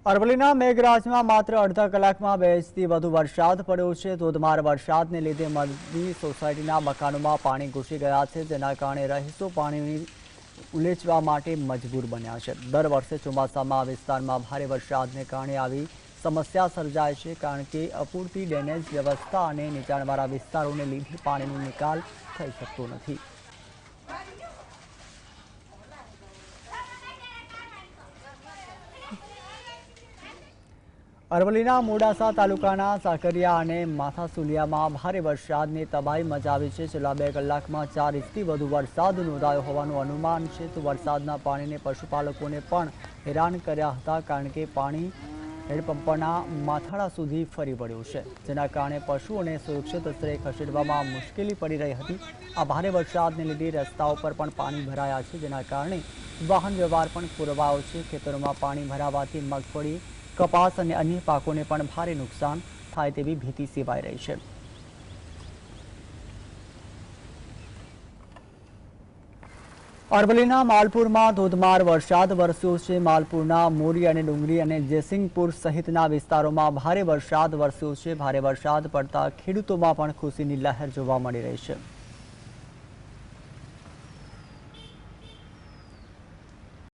અરવલ્લીના મેઘરાજમાં માત્ર અડધા કલાકમાં 2 ઇંચથી વધુ વરસાદ પડ્યો છે। ધોધમાર વરસાદને લીધે મધની સોસાયટીના મકાનોમાં પાણી ઘૂસી ગયા છે, જેના કારણે રહીશો પાણીની ઉલેચવા માટે મજબૂર બન્યા છે। દર વર્ષે ચોમાસામાં આ વિસ્તારમાં ભારે વરસાદને કારણે આવી સમસ્યા સર્જાય છે, કારણ કે અપૂરતી ડ્રેનેજ વ્યવસ્થા અને નીચાણવાળા વિસ્તારોને લીધે પાણીનો નિકાલ થઈ શકતો નથી। અરવલ્લીના મોડાસા તાલુકાના સાકરિયા અને માથાસુલિયામાં ભારે વરસાદને તબાહી મચાવી છે। છેલ્લા 2 કલાકમાં 4 ઇંચથી વધુ વરસાદ નોંધાયો હોવાનું અનુમાન છે। તો વરસાદના પાણીને પશુપાલકોને પણ હેરાન કર્યા હતા, કારણ કે પાણી હેડપંપના માથાળા સુધી ફરી વળ્યું છે, જેના કારણે પશુઓને સુરક્ષિત સ્થળે ખસેડવામાં મુશ્કેલી પડી રહી હતી। આ ભારે વરસાદને લીધે રસ્તાઓ પર પણ પાણી ભરાયા છે, જેના કારણે વાહન વ્યવહાર પણ ખોરવાયો છે। ખેતરોમાં પાણી ભરાવાથી મગફળી, કપાસ અને અન્ય પાકોને પણ ભારે નુકસાન થાય તેવી ભીતિ સેવાઈ રહી છે। અરવલ્લીના માલપુરમાં ધોધમાર વરસાદ વરસ્યો છે। માલપુરના મોરી અને ડુંગરી અને જયસિંહપુર સહિતના વિસ્તારોમાં ભારે વરસાદ વરસ્યો છે। ભારે વરસાદ પડતા ખેડૂતોમાં પણ ખુશીની લહેર જોવા મળી રહી છે।